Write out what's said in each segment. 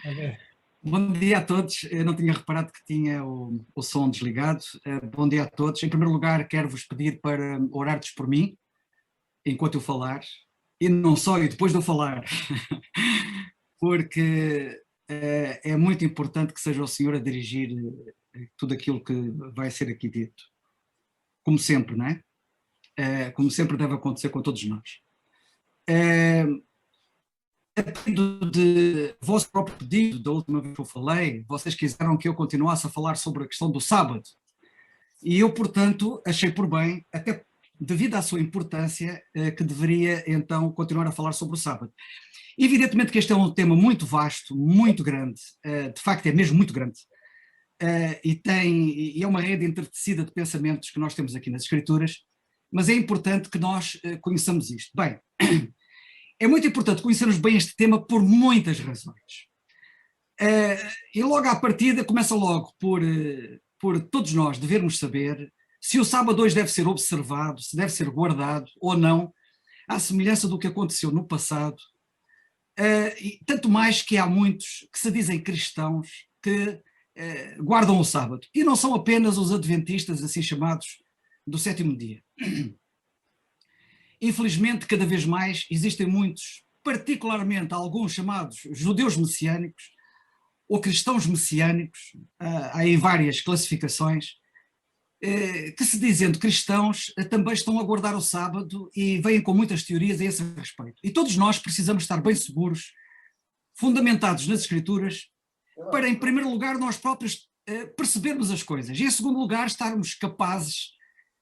Ok. Bom dia a todos. Eu não tinha reparado que tinha o som desligado. Bom dia a todos. Em primeiro lugar, quero-vos pedir para orardes por mim, enquanto eu falar, e não só, e depois de eu falar, porque é muito importante que seja o Senhor a dirigir tudo aquilo que vai ser aqui dito. Como sempre, não é? Como sempre deve acontecer com todos nós. A pedido de vosso próprio pedido, da última vez que eu falei, vocês quiseram que eu continuasse a falar sobre a questão do sábado. E eu, portanto, achei por bem, até devido à sua importância, que deveria então continuar a falar sobre o sábado. Evidentemente que este é um tema muito vasto, muito grande, de facto é mesmo muito grande, e é uma rede entretecida de pensamentos que nós temos aqui nas Escrituras, mas é importante que nós conheçamos isto. Bem, é muito importante conhecermos bem este tema por muitas razões. E logo à partida começa logo por todos nós devermos saber se o sábado hoje deve ser observado, se deve ser guardado ou não, à semelhança do que aconteceu no passado, e tanto mais que há muitos que se dizem cristãos que guardam o sábado, e não são apenas os adventistas, assim chamados, do sétimo dia. Infelizmente, cada vez mais existem muitos, particularmente alguns chamados judeus messiânicos ou cristãos messiânicos, há aí várias classificações, que se dizendo cristãos também estão a guardar o sábado e vêm com muitas teorias a esse respeito. E todos nós precisamos estar bem seguros, fundamentados nas Escrituras, para em primeiro lugar nós próprios percebermos as coisas e em segundo lugar estarmos capazes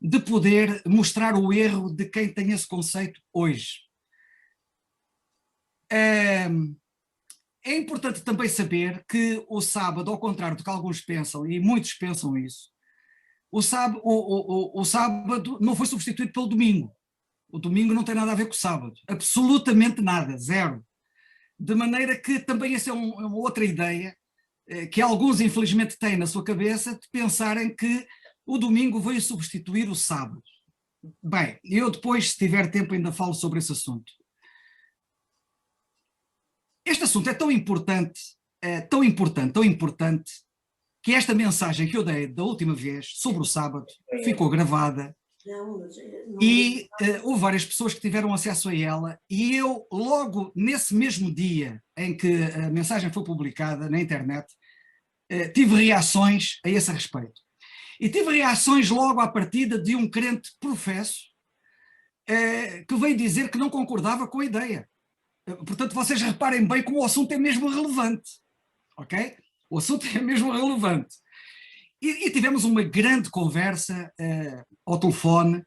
de poder mostrar o erro de quem tem esse conceito hoje. É importante também saber que o sábado, ao contrário do que alguns pensam, e muitos pensam isso, o sábado não foi substituído pelo domingo. O domingo não tem nada a ver com o sábado, absolutamente nada, zero. De maneira que também essa é uma outra ideia que alguns infelizmente têm na sua cabeça, de pensarem que o domingo veio substituir o sábado. Bem, eu depois, se tiver tempo, ainda falo sobre esse assunto. Este assunto é tão importante, tão importante, tão importante, que esta mensagem que eu dei da última vez sobre o sábado ficou gravada e houve várias pessoas que tiveram acesso a ela e eu, logo nesse mesmo dia em que a mensagem foi publicada na internet, tive reações a esse respeito. E tive reações logo à partida de um crente professo que veio dizer que não concordava com a ideia. Portanto, vocês reparem bem como o assunto é mesmo relevante, ok? O assunto é mesmo relevante. E tivemos uma grande conversa ao telefone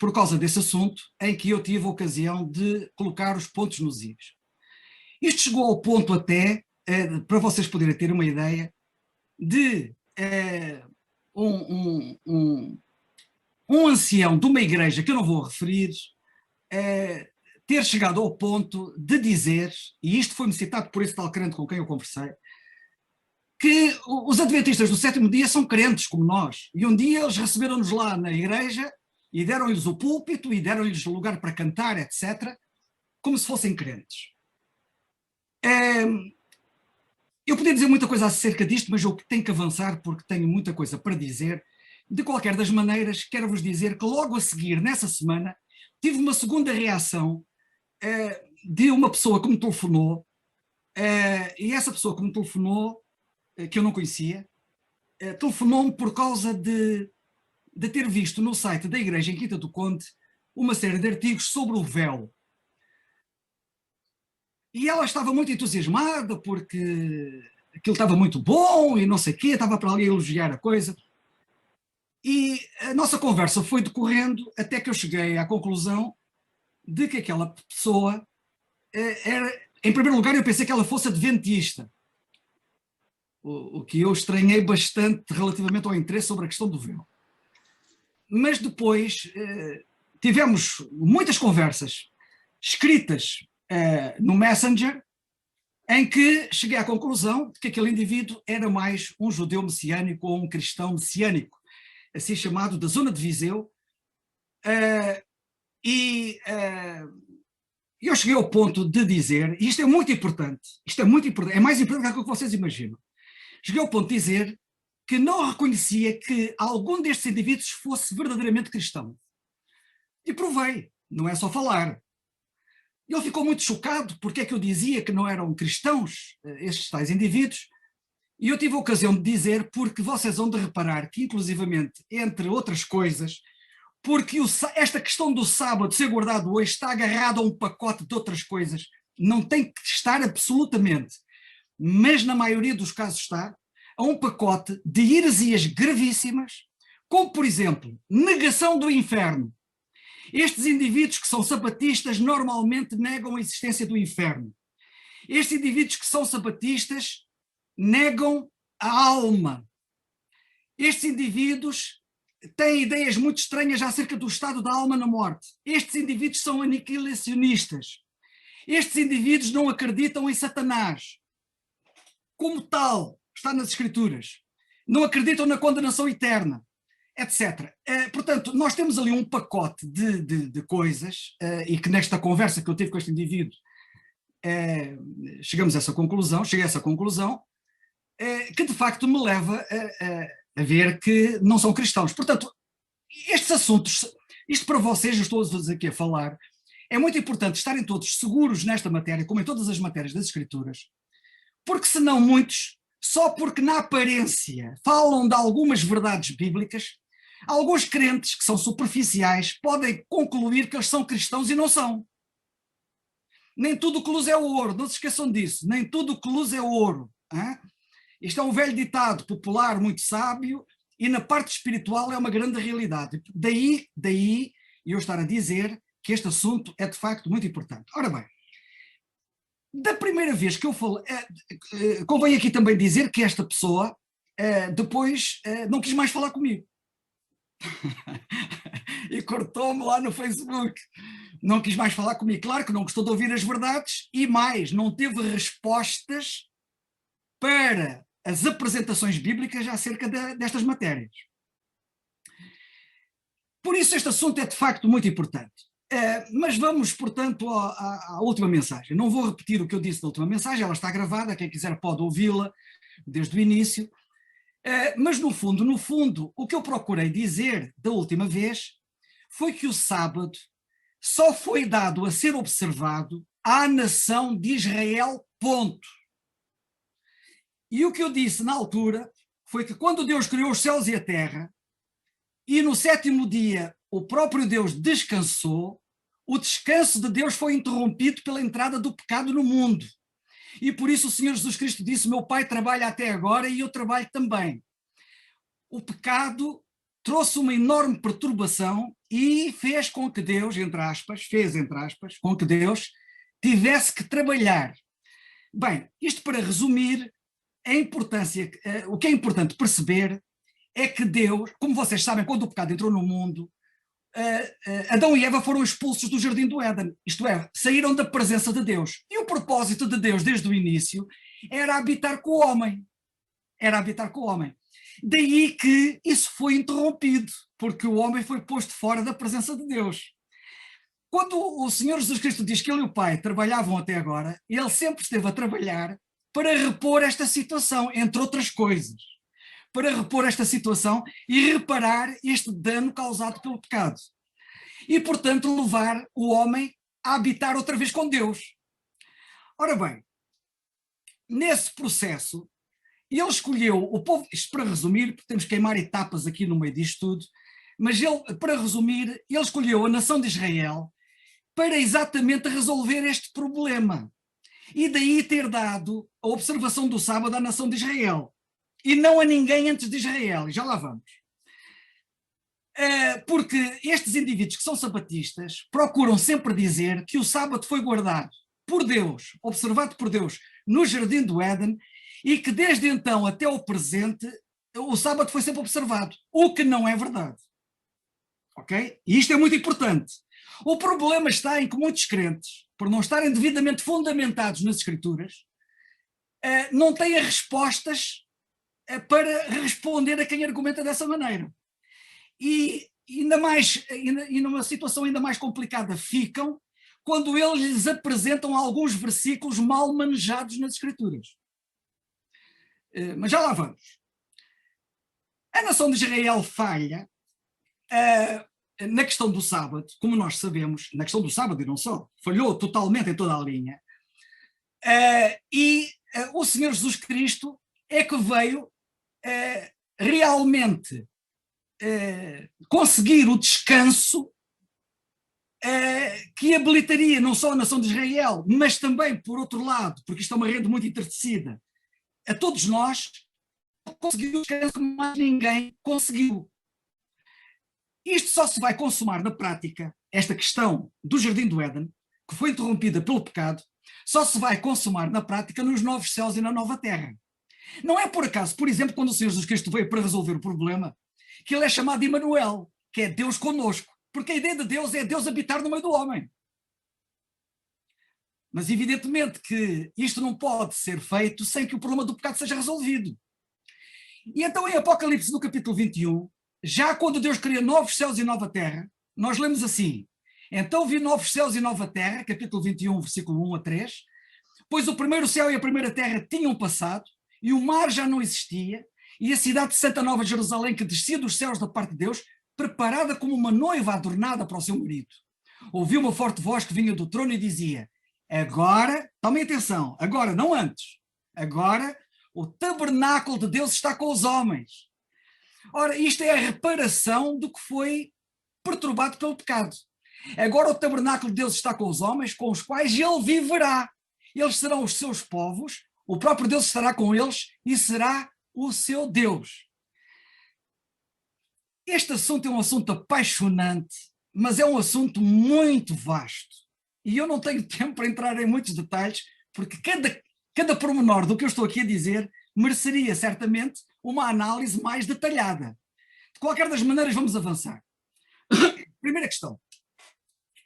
por causa desse assunto, em que eu tive a ocasião de colocar os pontos nos is. Isto chegou ao ponto até, para vocês poderem ter uma ideia, de um ancião de uma igreja, que eu não vou referir, ter chegado ao ponto de dizer, e isto foi-me citado por esse tal crente com quem eu conversei, que os adventistas do sétimo dia são crentes como nós, e um dia eles receberam-nos lá na igreja e deram-lhes o púlpito e deram-lhes lugar para cantar, etc., como se fossem crentes. Eu podia dizer muita coisa acerca disto, mas eu tenho que avançar porque tenho muita coisa para dizer. De qualquer das maneiras, quero-vos dizer que logo a seguir, nessa semana, tive uma segunda reação de uma pessoa que me telefonou, e essa pessoa que me telefonou, que eu não conhecia, telefonou-me por causa de ter visto no site da igreja em Quinta do Conde uma série de artigos sobre o véu. E ela estava muito entusiasmada porque aquilo estava muito bom e não sei o quê, estava para ali a elogiar a coisa. E a nossa conversa foi decorrendo até que eu cheguei à conclusão de que aquela pessoa era, em primeiro lugar, eu pensei que ela fosse adventista, o que eu estranhei bastante relativamente ao interesse sobre a questão do véu. Mas depois tivemos muitas conversas escritas no Messenger, em que cheguei à conclusão de que aquele indivíduo era mais um judeu messiânico ou um cristão messiânico, assim chamado, da zona de Viseu, eu cheguei ao ponto de dizer, e isto é muito importante, é mais importante do que aquilo que vocês imaginam, cheguei ao ponto de dizer que não reconhecia que algum destes indivíduos fosse verdadeiramente cristão. E provei, não é só falar. Ele ficou muito chocado porque é que eu dizia que não eram cristãos, estes tais indivíduos, e eu tive a ocasião de dizer porque vocês vão de reparar que, inclusivamente, entre outras coisas, porque esta questão do sábado ser guardado hoje está agarrado a um pacote de outras coisas, não tem que estar absolutamente, mas na maioria dos casos está, a um pacote de heresias gravíssimas, como, por exemplo, negação do inferno. Estes indivíduos que são sabatistas normalmente negam a existência do inferno. Estes indivíduos que são sabatistas negam a alma. Estes indivíduos têm ideias muito estranhas acerca do estado da alma na morte. Estes indivíduos são aniquilacionistas. Estes indivíduos não acreditam em Satanás. Como tal, está nas Escrituras. Não acreditam na condenação eterna, etc. Portanto, nós temos ali um pacote de coisas, e que nesta conversa que eu tive com este indivíduo, cheguei a essa conclusão, que de facto me leva a ver que não são cristãos. Portanto, estes assuntos, isto para vocês, eu estou aqui a falar, é muito importante estarem todos seguros nesta matéria, como em todas as matérias das Escrituras, porque senão muitos, só porque na aparência falam de algumas verdades bíblicas, alguns crentes que são superficiais podem concluir que eles são cristãos e não são. Nem tudo que luz é ouro, não se esqueçam disso, nem tudo que luz é ouro. Hein? Isto é um velho ditado popular muito sábio e na parte espiritual é uma grande realidade. Daí eu estar a dizer que este assunto é de facto muito importante. Ora bem, da primeira vez que eu falei, convém aqui também dizer que esta pessoa depois não quis mais falar comigo. E cortou-me lá no Facebook. Não quis mais falar comigo. Claro que não gostou de ouvir as verdades e mais, não teve respostas para as apresentações bíblicas acerca destas matérias. Por isso este assunto é de facto muito importante. Mas vamos, portanto, à última mensagem. Não vou repetir o que eu disse na última mensagem, ela está gravada, quem quiser pode ouvi-la desde o início. Mas no fundo, o que eu procurei dizer da última vez foi que o sábado só foi dado a ser observado à nação de Israel, ponto. E o que eu disse na altura foi que quando Deus criou os céus e a terra, e no sétimo dia o próprio Deus descansou, o descanso de Deus foi interrompido pela entrada do pecado no mundo. E por isso o Senhor Jesus Cristo disse: meu Pai trabalha até agora e eu trabalho também. O pecado trouxe uma enorme perturbação e fez com que Deus, entre aspas, com que Deus tivesse que trabalhar. Bem, isto para resumir, o que é importante perceber é que Deus, como vocês sabem, quando o pecado entrou no mundo, Adão e Eva foram expulsos do jardim do Éden, isto é, saíram da presença de Deus. E o propósito de Deus desde o início era habitar com o homem. Daí que isso foi interrompido, porque o homem foi posto fora da presença de Deus. Quando o Senhor Jesus Cristo diz que ele e o Pai trabalhavam até agora, ele sempre esteve a trabalhar para repor esta situação, entre outras coisas. Para repor esta situação e reparar este dano causado pelo pecado. E, portanto, levar o homem a habitar outra vez com Deus. Ora bem, nesse processo, ele escolheu o povo, isto para resumir, porque temos que queimar etapas aqui no meio disto tudo, mas para resumir, ele escolheu a nação de Israel para exatamente resolver este problema. E daí ter dado a observação do sábado à nação de Israel. E não a ninguém antes de Israel, e já lá vamos. Porque estes indivíduos que são sabatistas procuram sempre dizer que o sábado foi guardado por Deus, observado por Deus no jardim do Éden, e que desde então até o presente o sábado foi sempre observado, o que não é verdade. Ok? E isto é muito importante. O problema está em que muitos crentes, por não estarem devidamente fundamentados nas Escrituras, não têm as respostas para responder a quem argumenta dessa maneira. E numa situação ainda mais complicada ficam quando eles lhes apresentam alguns versículos mal manejados nas Escrituras. Mas já lá vamos. A nação de Israel falha na questão do sábado, como nós sabemos, na questão do sábado e não só, falhou totalmente em toda a linha, e o Senhor Jesus Cristo é que veio realmente conseguir o descanso que habilitaria não só a nação de Israel, mas também, por outro lado, porque isto é uma rede muito entretecida, a todos nós, conseguiu o descanso que mais ninguém conseguiu. Isto só se vai consumar na prática, esta questão do Jardim do Éden, que foi interrompida pelo pecado, só se vai consumar na prática nos novos céus e na nova terra. Não é por acaso, por exemplo, quando o Senhor Jesus Cristo veio para resolver o problema, que ele é chamado Emanuel, que é Deus conosco, porque a ideia de Deus é Deus habitar no meio do homem. Mas evidentemente que isto não pode ser feito sem que o problema do pecado seja resolvido. E então em Apocalipse, no capítulo 21, já quando Deus cria novos céus e nova terra, nós lemos assim: então vi novos céus e nova terra, capítulo 21, versículo 1 a 3, pois o primeiro céu e a primeira terra tinham passado, e o mar já não existia, e a cidade de Santa Nova Jerusalém, que descia dos céus da parte de Deus, preparada como uma noiva adornada para o seu marido. Ouvi uma forte voz que vinha do trono e dizia: agora, tomem atenção, agora, não antes, agora o tabernáculo de Deus está com os homens. Ora, isto é a reparação do que foi perturbado pelo pecado. Agora o tabernáculo de Deus está com os homens, com os quais ele viverá. Eles serão os seus povos, o próprio Deus estará com eles e será o seu Deus. Este assunto é um assunto apaixonante, mas é um assunto muito vasto. E eu não tenho tempo para entrar em muitos detalhes, porque cada pormenor do que eu estou aqui a dizer mereceria certamente uma análise mais detalhada. De qualquer das maneiras, vamos avançar. Primeira questão,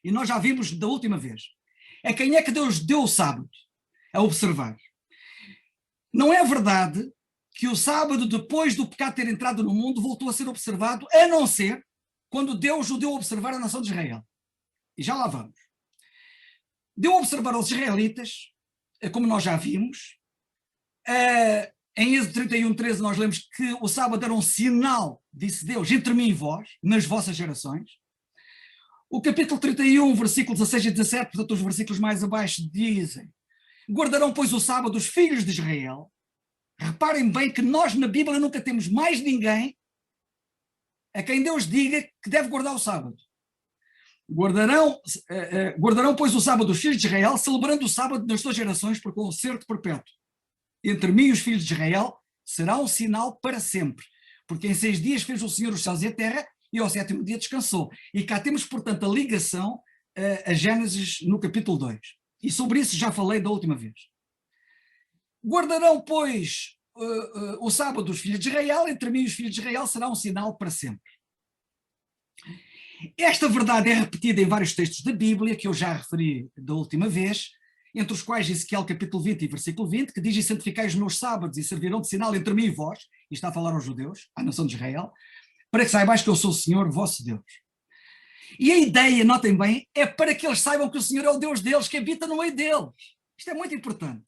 e nós já vimos da última vez, é quem é que Deus deu o sábado a observar. Não é verdade que o sábado, depois do pecado ter entrado no mundo, voltou a ser observado, a não ser quando Deus o deu a observar a nação de Israel. E já lá vamos. Deu a observar aos israelitas, como nós já vimos, em Êxodo 31, 13 nós lemos que o sábado era um sinal, disse Deus, entre mim e vós, nas vossas gerações. O capítulo 31, versículos 16 e 17, portanto os versículos mais abaixo dizem: guardarão, pois, o sábado os filhos de Israel. Reparem bem que nós na Bíblia nunca temos mais ninguém a quem Deus diga que deve guardar o sábado. Guardarão, pois, o sábado os filhos de Israel, celebrando o sábado nas suas gerações por concerto perpétuo. Entre mim e os filhos de Israel será um sinal para sempre, porque em 6 dias fez o Senhor os céus e a terra, e ao 7º dia descansou. E cá temos, portanto, a ligação a Gênesis no capítulo 2. E sobre isso já falei da última vez. Guardarão, pois, o sábado os filhos de Israel, entre mim e os filhos de Israel será um sinal para sempre. Esta verdade é repetida em vários textos da Bíblia, que eu já referi da última vez, entre os quais Ezequiel capítulo 20 e versículo 20, que diz: e santificai os meus sábados e servirão de sinal entre mim e vós, e está a falar aos judeus, à nação de Israel, para que saibais que eu sou o Senhor, vosso Deus. E a ideia, notem bem, é para que eles saibam que o Senhor é o Deus deles, que habita no meio deles. Isto é muito importante.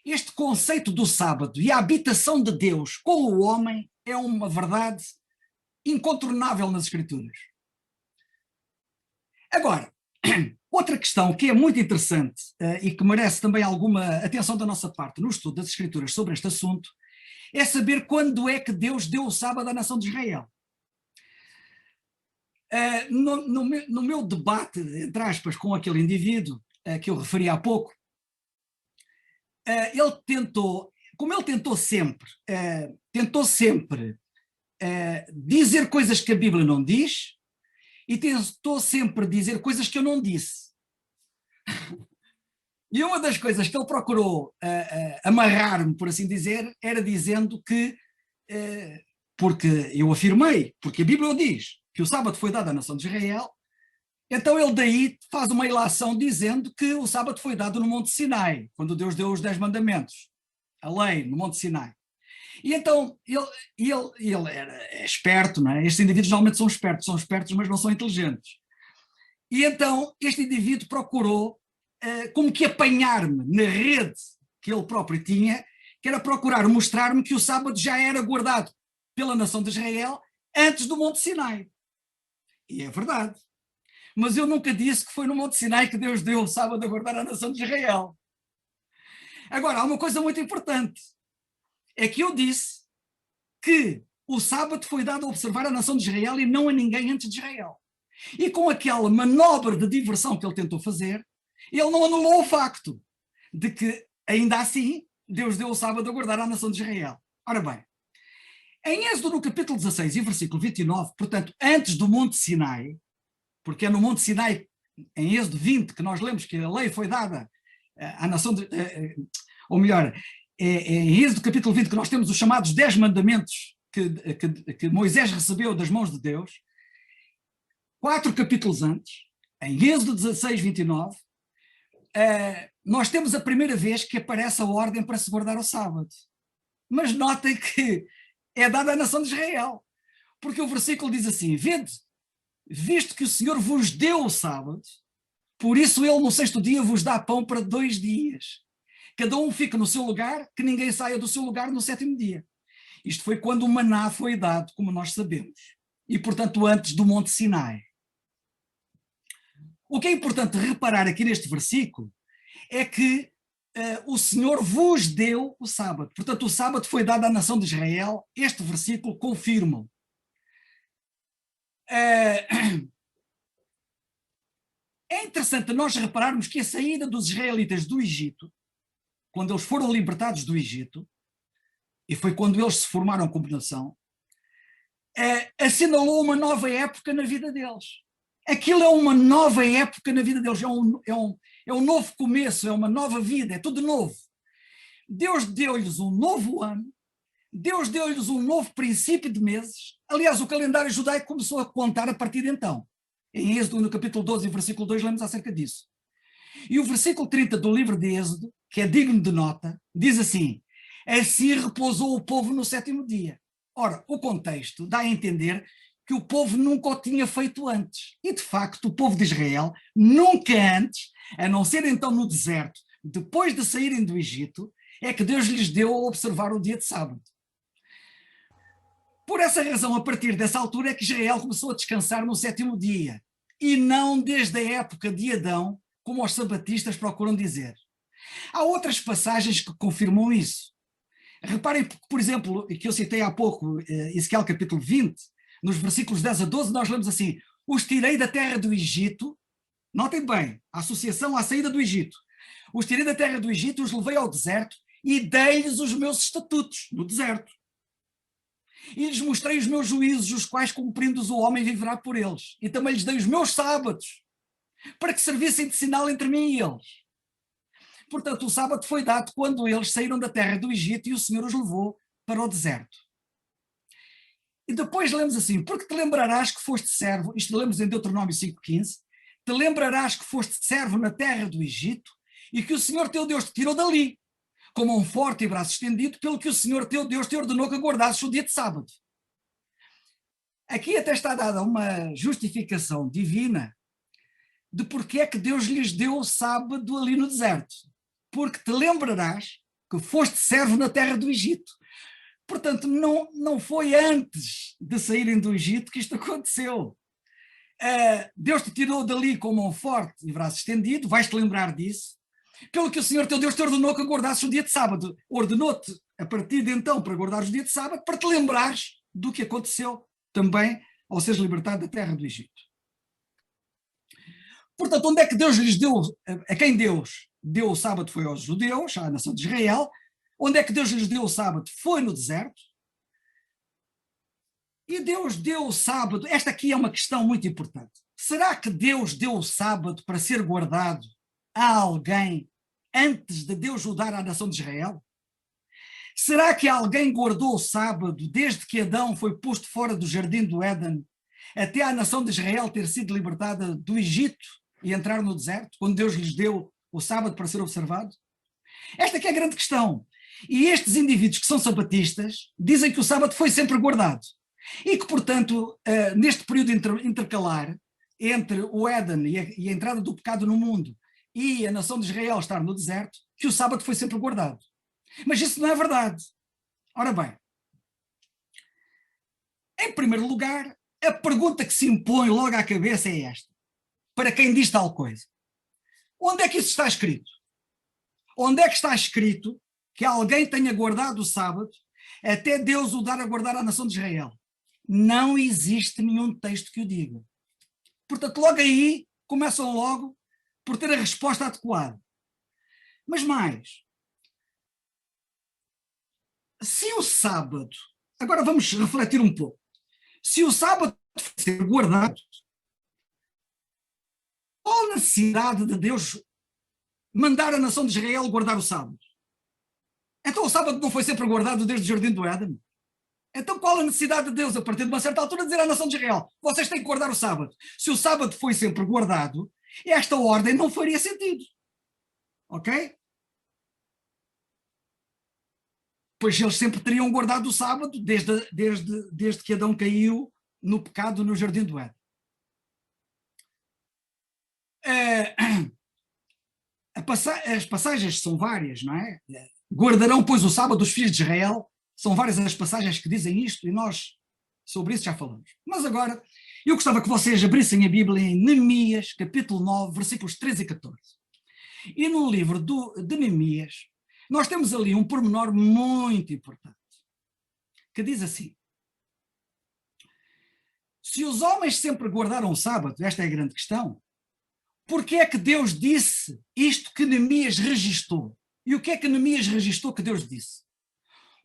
Este conceito do sábado e a habitação de Deus com o homem é uma verdade incontornável nas Escrituras. Agora, outra questão que é muito interessante e que merece também alguma atenção da nossa parte no estudo das Escrituras sobre este assunto é saber quando é que Deus deu o sábado à nação de Israel. No meu debate, entre aspas, com aquele indivíduo que eu referi há pouco, ele tentou sempre dizer coisas que a Bíblia não diz e tentou sempre dizer coisas que eu não disse. E uma das coisas que ele procurou amarrar-me, por assim dizer, era dizendo que, porque eu afirmei, porque a Bíblia diz que o sábado foi dado à nação de Israel, então ele daí faz uma ilação dizendo que o sábado foi dado no Monte Sinai, quando Deus deu os 10 mandamentos, a lei, no Monte Sinai. E então ele era esperto, não é? Estes indivíduos normalmente são espertos, mas não são inteligentes. E então este indivíduo procurou como que apanhar-me na rede que ele próprio tinha, que era procurar mostrar-me que o sábado já era guardado pela nação de Israel antes do Monte Sinai. E é verdade. Mas eu nunca disse que foi no Monte Sinai que Deus deu o sábado a guardar a nação de Israel. Agora, há uma coisa muito importante. É que eu disse que o sábado foi dado a observar a nação de Israel e não a ninguém antes de Israel. E com aquela manobra de diversão que ele tentou fazer, ele não anulou o facto de que, ainda assim, Deus deu o sábado a guardar à nação de Israel. Ora bem, em Êxodo, no capítulo 16 e versículo 29, portanto, antes do Monte Sinai, porque é no Monte Sinai, em Êxodo 20, que nós lemos que a lei foi dada à nação de... ou melhor, em Êxodo capítulo 20 que nós temos os chamados 10 mandamentos que Moisés recebeu das mãos de Deus. 4 capítulos antes, em Êxodo 16, 29, nós temos a primeira vez que aparece a ordem para se guardar o sábado. Mas notem que é dada à nação de Israel, porque o versículo diz assim: vede, visto que o Senhor vos deu o sábado, por isso ele no 6º dia vos dá pão para 2 dias. Cada um fica no seu lugar, que ninguém saia do seu lugar no 7º dia. Isto foi quando o maná foi dado, como nós sabemos, e portanto antes do Monte Sinai. O que é importante reparar aqui neste versículo é que o Senhor vos deu o sábado. Portanto, o sábado foi dado à nação de Israel. Este versículo confirma. É interessante nós repararmos que a saída dos israelitas do Egito, quando eles foram libertados do Egito, e foi quando eles se formaram como nação, assinalou uma nova época na vida deles. Aquilo é uma nova época na vida deles, é um novo começo, é uma nova vida, é tudo novo. Deus deu-lhes um novo ano, Deus deu-lhes um novo princípio de meses. Aliás, o calendário judaico começou a contar a partir de então. Em Êxodo, no capítulo 12, versículo 2, lemos acerca disso. E o versículo 30 do livro de Êxodo, que é digno de nota, diz assim: assim repousou o povo no 7º dia. Ora, o contexto dá a entender que o povo nunca o tinha feito antes. E, de facto, o povo de Israel, nunca antes, a não ser então no deserto, depois de saírem do Egito, é que Deus lhes deu a observar o dia de sábado. Por essa razão, a partir dessa altura, é que Israel começou a descansar no 7º dia, e não desde a época de Adão, como os sabatistas procuram dizer. Há outras passagens que confirmam isso. Reparem, por exemplo, que eu citei há pouco, Ezequiel capítulo 20, nos versículos 10 a 12, nós lemos assim: os tirei da terra do Egito, notem bem, a associação à saída do Egito, os tirei da terra do Egito, os levei ao deserto e dei-lhes os meus estatutos no deserto. E lhes mostrei os meus juízos, os quais cumprindo-os o homem viverá por eles. E também lhes dei os meus sábados, para que servissem de sinal entre mim e eles. Portanto, o sábado foi dado quando eles saíram da terra do Egito e o Senhor os levou para o deserto. E depois lemos assim: porque te lembrarás que foste servo, isto lemos em Deuteronômio 5,15, te lembrarás que foste servo na terra do Egito e que o Senhor teu Deus te tirou dali, com mão forte e braço estendido, pelo que o Senhor teu Deus te ordenou que guardasses o dia de sábado. Aqui até está dada uma justificação divina de porque é que Deus lhes deu o sábado ali no deserto. Porque te lembrarás que foste servo na terra do Egito. Portanto, não foi antes de saírem do Egito que isto aconteceu. Deus te tirou dali com mão forte e braço estendido, vais-te lembrar disso, pelo que o Senhor teu Deus te ordenou que guardasses o dia de sábado. Ordenou-te, a partir de então, para guardares o dia de sábado, para te lembrares do que aconteceu também ao seres libertado da terra do Egito. Portanto, onde é que Deus lhes deu, a quem Deus deu o sábado foi aos judeus, à nação de Israel. Onde é que Deus lhes deu o sábado? Foi no deserto. E Deus deu o sábado, esta aqui é uma questão muito importante. Será que Deus deu o sábado para ser guardado a alguém antes de Deus o dar à nação de Israel? Será que alguém guardou o sábado desde que Adão foi posto fora do jardim do Éden até a nação de Israel ter sido libertada do Egito e entrar no deserto, quando Deus lhes deu o sábado para ser observado? Esta aqui é a grande questão. E estes indivíduos que são sabatistas dizem que o sábado foi sempre guardado e que, portanto, neste período intercalar, entre o Éden e a entrada do pecado no mundo e a nação de Israel estar no deserto, que o sábado foi sempre guardado. Mas isso não é verdade. Ora bem, em primeiro lugar, a pergunta que se impõe logo à cabeça é esta: para quem diz tal coisa? Onde é que isso está escrito? Onde é que está escrito que alguém tenha guardado o sábado até Deus o dar a guardar à nação de Israel? Não existe nenhum texto que o diga. Portanto, logo aí, começam logo por ter a resposta adequada. Mas mais, se o sábado, agora vamos refletir um pouco, se o sábado for ser guardado, qual a necessidade de Deus mandar a nação de Israel guardar o sábado? Então o sábado não foi sempre guardado desde o Jardim do Éden? Então qual a necessidade de Deus, a partir de uma certa altura, dizer à nação de Israel: vocês têm que guardar o sábado? Se o sábado foi sempre guardado, esta ordem não faria sentido. Ok? Pois eles sempre teriam guardado o sábado desde que Adão caiu no pecado no Jardim do Éden. As passagens são várias, não é? Guardarão, pois, o sábado os filhos de Israel. São várias as passagens que dizem isto e nós sobre isso já falamos. Mas agora, eu gostava que vocês abrissem a Bíblia em Neemias, capítulo 9, versículos 13 e 14. E no livro de Neemias, nós temos ali um pormenor muito importante, que diz assim: se os homens sempre guardaram o sábado, esta é a grande questão, porque é que Deus disse isto que Neemias registou? E o que é que Neemias registou que Deus disse?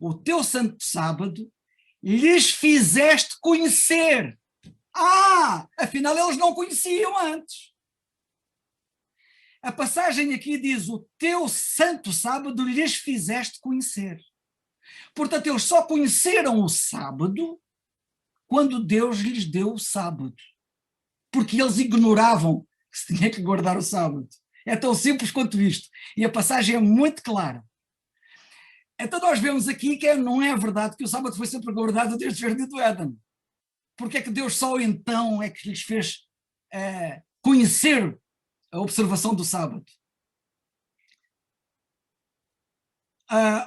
O teu santo sábado lhes fizeste conhecer. Afinal eles não conheciam antes. A passagem aqui diz: o teu santo sábado lhes fizeste conhecer. Portanto, eles só conheceram o sábado quando Deus lhes deu o sábado. Porque eles ignoravam que se tinha que guardar o sábado. É tão simples quanto isto. E a passagem é muito clara. Então nós vemos aqui que não é verdade que o sábado foi sempre guardado desde o Jardim do Éden. Porque é que Deus só então é que lhes fez conhecer a observação do sábado?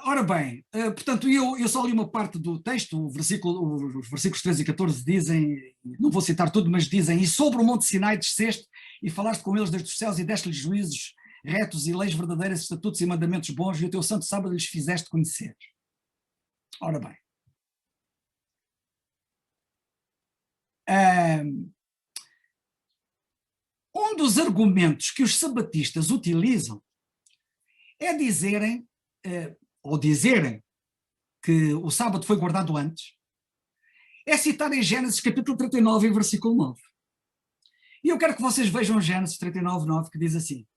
Ora bem, portanto, eu só li uma parte do texto, os versículos 13 e 14 dizem, não vou citar tudo, mas dizem: e sobre o monte Sinai desceste e falaste com eles desde os céus e deste-lhes juízos retos e leis verdadeiras, estatutos e mandamentos bons, e o teu santo sábado lhes fizeste conhecer. Ora bem, um dos argumentos que os sabatistas utilizam é dizerem que o sábado foi guardado antes, é citar em Gênesis capítulo 39, em versículo 9. E eu quero que vocês vejam Gênesis 39, 9, que diz assim: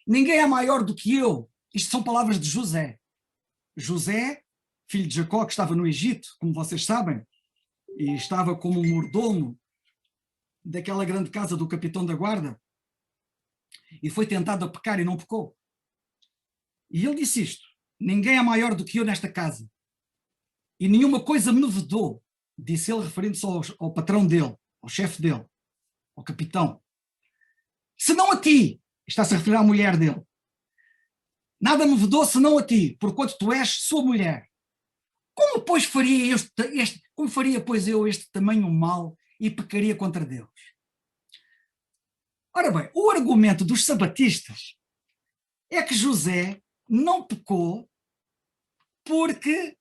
ninguém é maior do que eu. Isto são palavras de José. José, filho de Jacó, que estava no Egito, como vocês sabem, e estava como mordomo daquela grande casa do capitão da guarda, e foi tentado a pecar e não pecou. E ele disse isto: ninguém é maior do que eu nesta casa, e nenhuma coisa me vedou, disse ele, referindo-se ao patrão dele, ao chefe dele, ao capitão, senão a ti. Está-se a referir à mulher dele. Nada me vedou senão a ti, porquanto tu és sua mulher. Como, pois, faria, pois, eu este tamanho mal e pecaria contra Deus? Ora bem, o argumento dos sabatistas é que José não pecou porque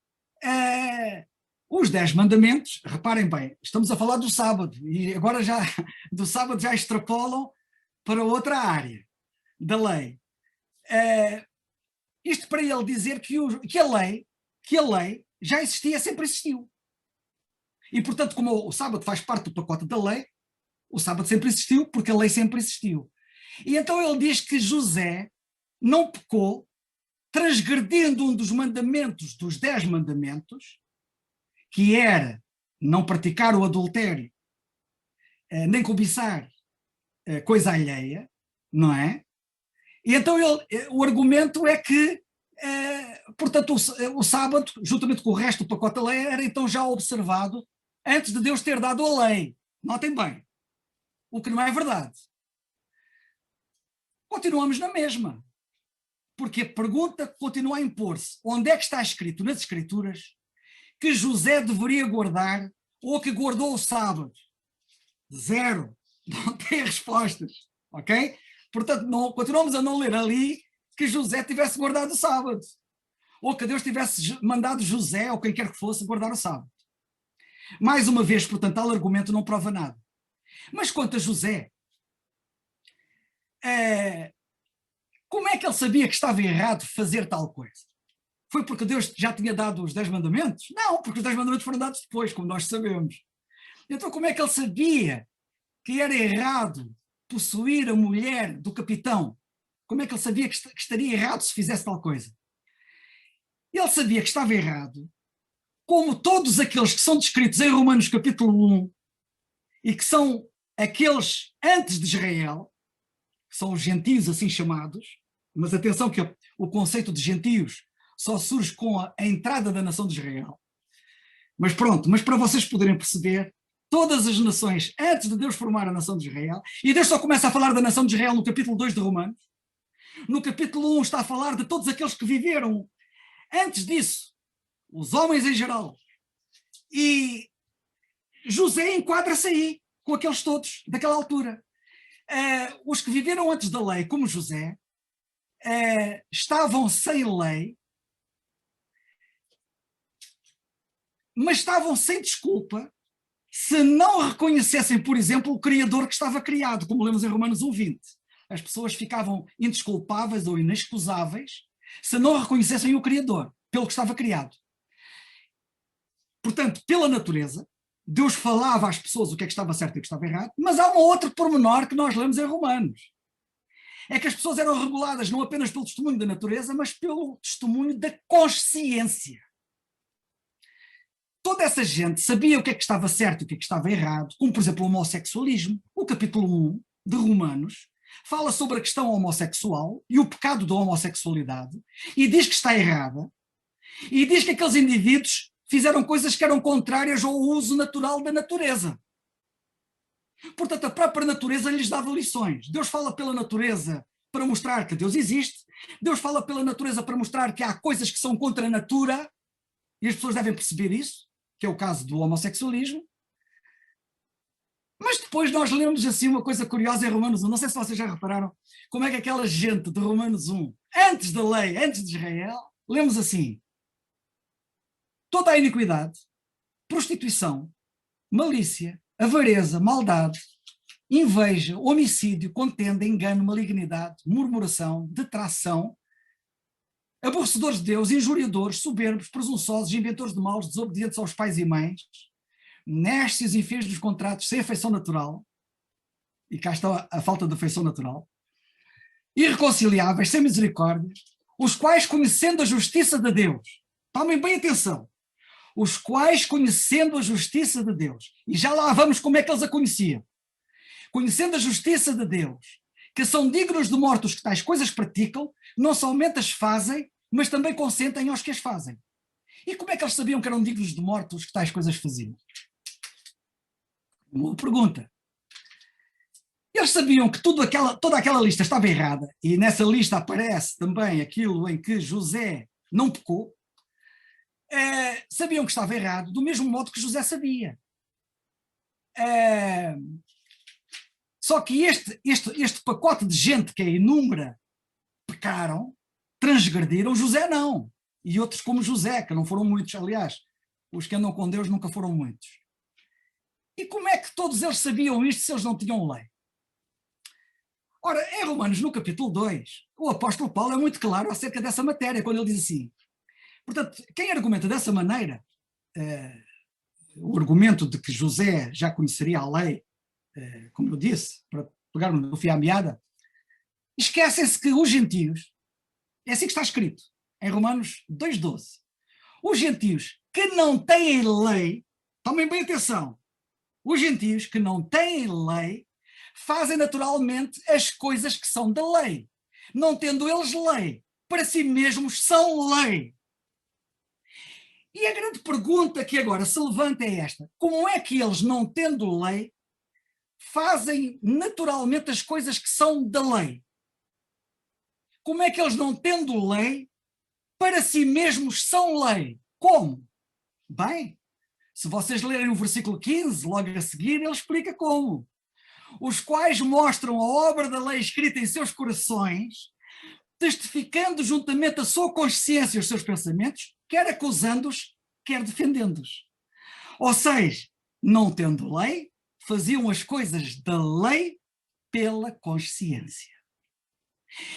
os 10 mandamentos, reparem bem, estamos a falar do sábado, e agora já do sábado já extrapolam para outra área da lei. Isto para ele dizer que a lei já existia, sempre existiu. E, portanto, como o sábado faz parte do pacote da lei, o sábado sempre existiu, porque a lei sempre existiu. E então ele diz que José não pecou, transgredindo um dos mandamentos, dos 10 mandamentos, que era não praticar o adultério, nem cobiçar coisa alheia, não é? E então o argumento é que, portanto, o sábado, juntamente com o resto do pacote da lei, era então já observado antes de Deus ter dado a lei. Notem bem. o que não é verdade. Continuamos na mesma, porque a pergunta continua a impor-se. Onde é que está escrito nas Escrituras que José deveria guardar ou que guardou o sábado? Zero. Não tem respostas, ok? Portanto, continuamos a não ler ali que José tivesse guardado o sábado, ou que Deus tivesse mandado José, ou quem quer que fosse, guardar o sábado. Mais uma vez, portanto, tal argumento não prova nada. Mas quanto a José, como é que ele sabia que estava errado fazer tal coisa? Foi porque Deus já tinha dado os 10 mandamentos? Não, porque os 10 mandamentos foram dados depois, como nós sabemos. Então como é que ele sabia que era errado possuir a mulher do capitão? Como é que ele sabia que estaria errado se fizesse tal coisa? Ele sabia que estava errado, como todos aqueles que são descritos em Romanos capítulo 1, e que são aqueles antes de Israel, que são os gentios assim chamados, mas atenção que o conceito de gentios só surge com a entrada da nação de Israel. Mas pronto, mas para vocês poderem perceber, todas as nações, antes de Deus formar a nação de Israel, e Deus só começa a falar da nação de Israel no capítulo 2 de Romanos, no capítulo 1 está a falar de todos aqueles que viveram antes disso, os homens em geral, e José enquadra-se aí, com aqueles todos, daquela altura. Os que viveram antes da lei, como José, estavam sem lei, mas estavam sem desculpa se não reconhecessem, por exemplo, o Criador que estava criado, como lemos em Romanos 1:20. As pessoas ficavam indesculpáveis ou inexcusáveis se não reconhecessem o Criador, pelo que estava criado. Portanto, pela natureza, Deus falava às pessoas o que é que estava certo e o que estava errado, mas há um outro pormenor que nós lemos em Romanos. É que as pessoas eram reguladas não apenas pelo testemunho da natureza, mas pelo testemunho da consciência. Toda essa gente sabia o que é que estava certo e o que é que estava errado, como, por exemplo, o homossexualismo. O capítulo 1 de Romanos fala sobre a questão homossexual e o pecado da homossexualidade, e diz que está errada, e diz que aqueles indivíduos fizeram coisas que eram contrárias ao uso natural da natureza. Portanto, a própria natureza lhes dava lições. Deus fala pela natureza para mostrar que Deus existe, Deus fala pela natureza para mostrar que há coisas que são contra a natura, e as pessoas devem perceber isso, que é o caso do homossexualismo. Mas depois nós lemos assim uma coisa curiosa em Romanos 1, não sei se vocês já repararam, como é que aquela gente de Romanos 1, antes da lei, antes de Israel, lemos assim: toda a iniquidade, prostituição, malícia, avareza, maldade, inveja, homicídio, contenda, engano, malignidade, murmuração, detração, aborrecedores de Deus, injuriadores, soberbos, presunçosos, inventores de males, desobedientes aos pais e mães, néscios e fiéis dos contratos, sem afeição natural, e cá está a falta de afeição natural, irreconciliáveis, sem misericórdia, os quais, conhecendo a justiça de Deus, tomem bem atenção, os quais, conhecendo a justiça de Deus, e já lá vamos como é que eles a conheciam, conhecendo a justiça de Deus, que são dignos de mortos que tais coisas praticam, não somente as fazem, mas também consentem aos que as fazem. E como é que eles sabiam que eram dignos de mortos que tais coisas faziam? Uma pergunta. Eles sabiam que toda aquela lista estava errada, e nessa lista aparece também aquilo em que José não pecou. Sabiam que estava errado, do mesmo modo que José sabia. Só que este pacote de gente que é inúmera pecaram, transgrediram, José não. E outros como José, que não foram muitos, aliás, os que andam com Deus nunca foram muitos. E como é que todos eles sabiam isto se eles não tinham lei? Ora, em Romanos, no capítulo 2, o apóstolo Paulo é muito claro acerca dessa matéria, quando ele diz assim. Portanto, quem argumenta dessa maneira, o argumento de que José já conheceria a lei, como eu disse, para pegarmos no fio à meada, esquecem-se que os gentios, é assim que está escrito, em Romanos 2:12, os gentios que não têm lei, tomem bem atenção, os gentios que não têm lei fazem naturalmente as coisas que são da lei, não tendo eles lei, para si mesmos são lei. E a grande pergunta que agora se levanta é esta: como é que eles, não tendo lei, fazem naturalmente as coisas que são da lei. Como é que eles, não tendo lei, para si mesmos são lei? Como? Bem, se vocês lerem o versículo 15, logo a seguir, ele explica como. Os quais mostram a obra da lei escrita em seus corações, testificando juntamente a sua consciência e os seus pensamentos, quer acusando-os, quer defendendo-os. Ou seja, não tendo lei, faziam as coisas da lei pela consciência.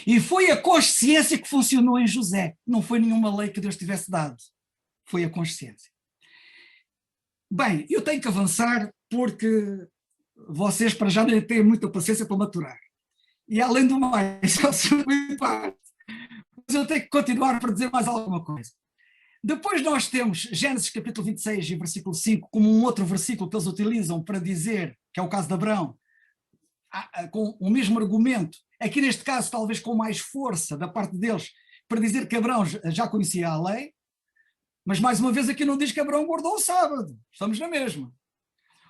E foi a consciência que funcionou em José. Não foi nenhuma lei que Deus tivesse dado. Foi a consciência. Bem, eu tenho que avançar porque vocês para já nem têm muita paciência para maturar. E além do mais, mas eu tenho que continuar para dizer mais alguma coisa. Depois nós temos Gênesis capítulo 26 e versículo 5 como um outro versículo que eles utilizam para dizer, que é o caso de Abraão, com o mesmo argumento, aqui neste caso talvez com mais força da parte deles, para dizer que Abraão já conhecia a lei, mas mais uma vez aqui não diz que Abraão guardou o sábado, estamos na mesma.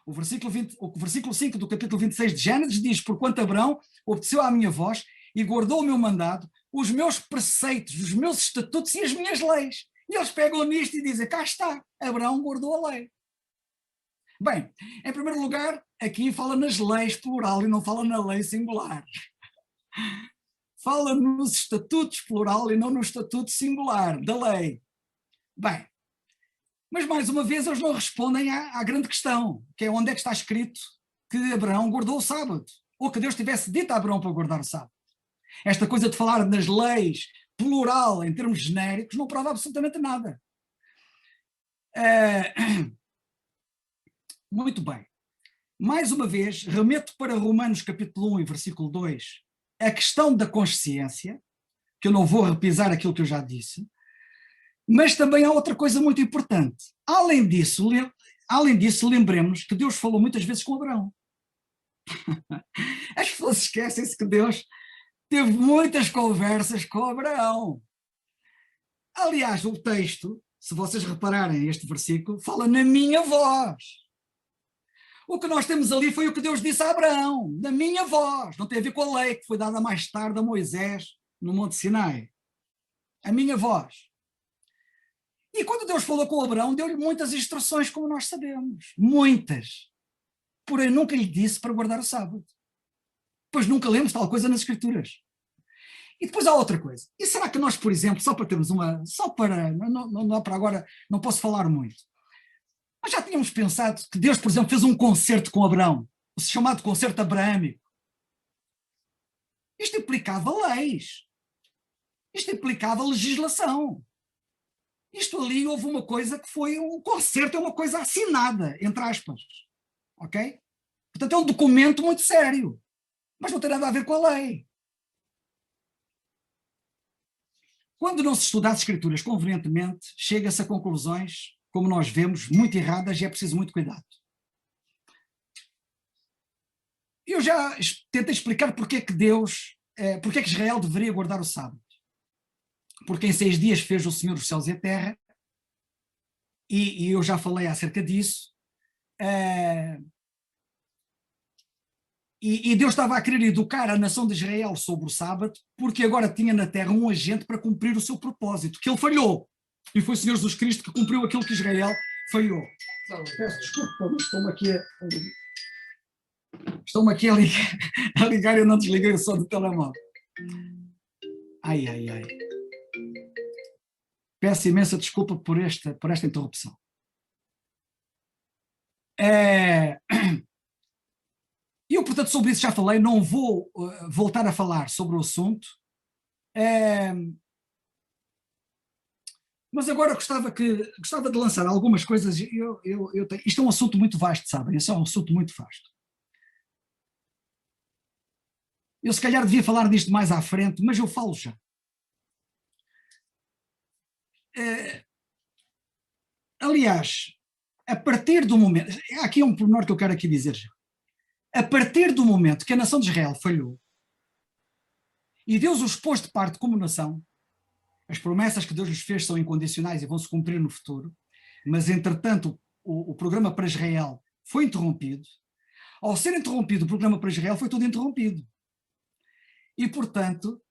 O versículo 5 do capítulo 26 de Gênesis diz: porquanto Abraão obedeceu à minha voz e guardou o meu mandado, os meus preceitos, os meus estatutos e as minhas leis. E eles pegam nisto e dizem: cá está, Abraão guardou a lei. Bem, em primeiro lugar, aqui fala nas leis plural e não fala na lei singular. Fala nos estatutos plural e não no estatuto singular da lei. Bem, mas mais uma vez eles não respondem à grande questão, que é onde é que está escrito que Abraão guardou o sábado, ou que Deus tivesse dito a Abraão para guardar o sábado. Esta coisa de falar nas leis plural em termos genéricos não prova absolutamente nada. Muito bem. Mais uma vez, remeto para Romanos capítulo 1 e versículo 2, a questão da consciência, que eu não vou repisar aquilo que eu já disse, mas também há outra coisa muito importante. Além disso, lembremos que Deus falou muitas vezes com Abraão. As pessoas esquecem-se que Deus teve muitas conversas com Abraão. Aliás, o texto, se vocês repararem este versículo, fala na minha voz. O que nós temos ali foi o que Deus disse a Abraão, na minha voz. Não tem a ver com a lei que foi dada mais tarde a Moisés no Monte Sinai. A minha voz. E quando Deus falou com Abraão, deu-lhe muitas instruções, como nós sabemos. Muitas. Porém, nunca lhe disse para guardar o sábado. Pois nunca lemos tal coisa nas Escrituras. E depois há outra coisa. E será que nós, por exemplo, só para termos uma... Só para... Não para agora, não posso falar muito. Nós já tínhamos pensado que Deus, por exemplo, fez um concerto com Abraão, o chamado concerto abraâmico. Isto implicava leis. Isto implicava legislação. Isto ali houve uma coisa que foi um concerto, é uma coisa assinada, entre aspas. Ok? Portanto, é um documento muito sério. Mas não tem nada a ver com a lei. Quando não se estuda as Escrituras convenientemente, chega-se a conclusões, como nós vemos, muito erradas e é preciso muito cuidado. Eu já tentei explicar porque é que porque é que Israel deveria guardar o sábado. Porque em 6 dias fez o Senhor os céus e a terra, e eu já falei acerca disso, e Deus estava a querer educar a nação de Israel sobre o sábado, porque agora tinha na terra um agente para cumprir o seu propósito, que ele falhou, e foi o Senhor Jesus Cristo que cumpriu aquilo que Israel falhou. Peço desculpa, mas estão-me aqui a ligar e eu não desliguei o som do telemóvel. Ai, ai, ai. Peço imensa desculpa por esta interrupção. Eu, portanto, sobre isso já falei, não vou voltar a falar sobre o assunto, mas agora gostava de lançar algumas coisas. Isto é um assunto muito vasto, sabem? Isso é um assunto muito vasto. Eu se calhar devia falar disto mais à frente, mas eu falo já. Aliás, a partir do momento... Aqui é um pormenor que eu quero aqui dizer já. A partir do momento que a nação de Israel falhou e Deus os pôs de parte como nação, as promessas que Deus lhes fez são incondicionais e vão se cumprir no futuro, mas entretanto o programa para Israel foi interrompido, Ao ser interrompido o programa para Israel, foi tudo interrompido. E, portanto,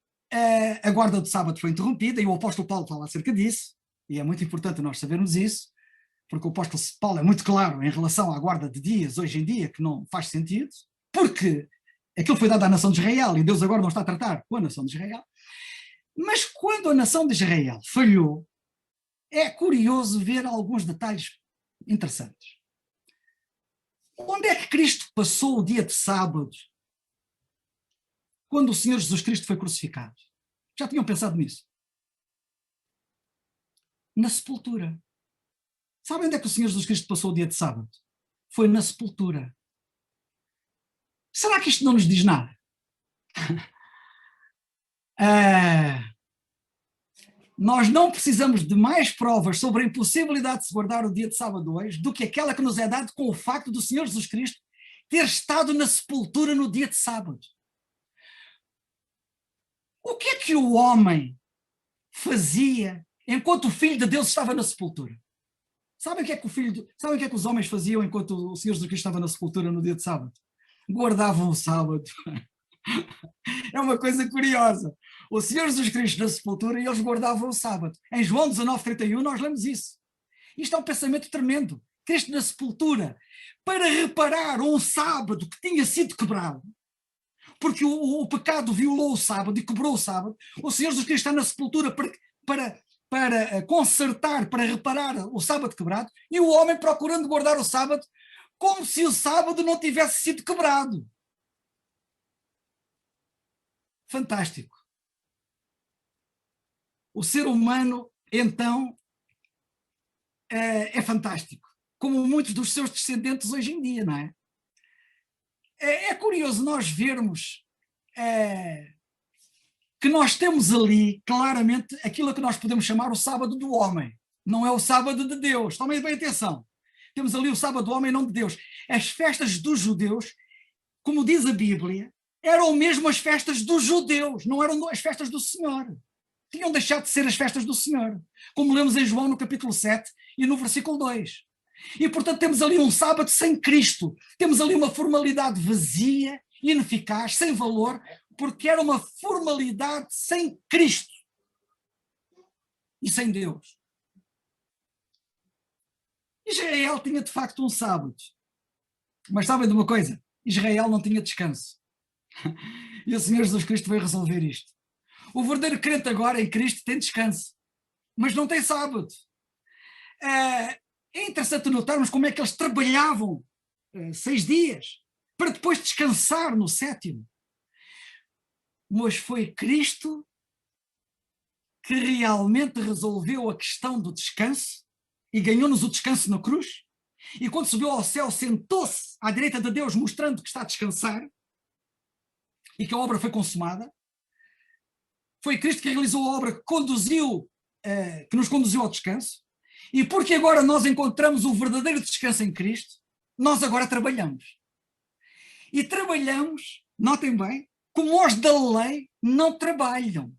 a guarda do sábado foi interrompida, e o apóstolo Paulo fala acerca disso, e é muito importante nós sabermos isso, porque o apóstolo Paulo é muito claro em relação à guarda de dias, hoje em dia, que não faz sentido, porque aquilo foi dado à nação de Israel, e Deus agora não está a tratar com a nação de Israel. Mas quando a nação de Israel falhou, é curioso ver alguns detalhes interessantes. Onde é que Cristo passou o dia de sábado, quando o Senhor Jesus Cristo foi crucificado? Já tinham pensado nisso? Na sepultura. Sabem onde é que o Senhor Jesus Cristo passou o dia de sábado? Foi na sepultura. Será que isto não nos diz nada? Nós não precisamos de mais provas sobre a impossibilidade de se guardar o dia de sábado hoje do que aquela que nos é dada com o facto do Senhor Jesus Cristo ter estado na sepultura no dia de sábado. O que é que o homem fazia enquanto o Filho de Deus estava na sepultura? Sabem o que é que os homens faziam enquanto o Senhor Jesus Cristo estava na sepultura no dia de sábado? Guardavam o sábado. É uma coisa curiosa. O Senhor Jesus Cristo na sepultura e eles guardavam o sábado. Em João 19:31 nós lemos isso. Isto é um pensamento tremendo. Cristo na sepultura, para reparar um sábado que tinha sido quebrado, porque o pecado violou o sábado e quebrou o sábado, o Senhor Jesus Cristo está na sepultura para consertar, para reparar o sábado quebrado, e o homem procurando guardar o sábado como se o sábado não tivesse sido quebrado. Fantástico. O ser humano, então, é fantástico, como muitos dos seus descendentes hoje em dia, não é? É curioso nós vermos que nós temos ali, claramente, aquilo que nós podemos chamar o sábado do homem. Não é o sábado de Deus. Tomem bem atenção. Temos ali o sábado do homem, não de Deus. As festas dos judeus, como diz a Bíblia, eram mesmo as festas dos judeus, não eram as festas do Senhor. Tinham deixado de ser as festas do Senhor, como lemos em João no capítulo 7 e no versículo 2. E, portanto, temos ali um sábado sem Cristo, temos ali uma formalidade vazia, ineficaz, sem valor, porque era uma formalidade sem Cristo e sem Deus. Israel tinha de facto um sábado, mas sabem de uma coisa? Israel não tinha descanso. E o Senhor Jesus Cristo veio resolver isto. O verdadeiro crente agora em Cristo tem descanso, mas não tem sábado. É interessante notarmos como é que eles trabalhavam 6 dias para depois descansar no 7º. Mas foi Cristo que realmente resolveu a questão do descanso e ganhou-nos o descanso na cruz. E quando subiu ao céu, sentou-se à direita de Deus, mostrando que está a descansar e que a obra foi consumada. Foi Cristo que realizou a obra que nos conduziu ao descanso. E porque agora nós encontramos o verdadeiro descanso em Cristo, nós agora trabalhamos. E trabalhamos, notem bem, como os da lei não trabalham.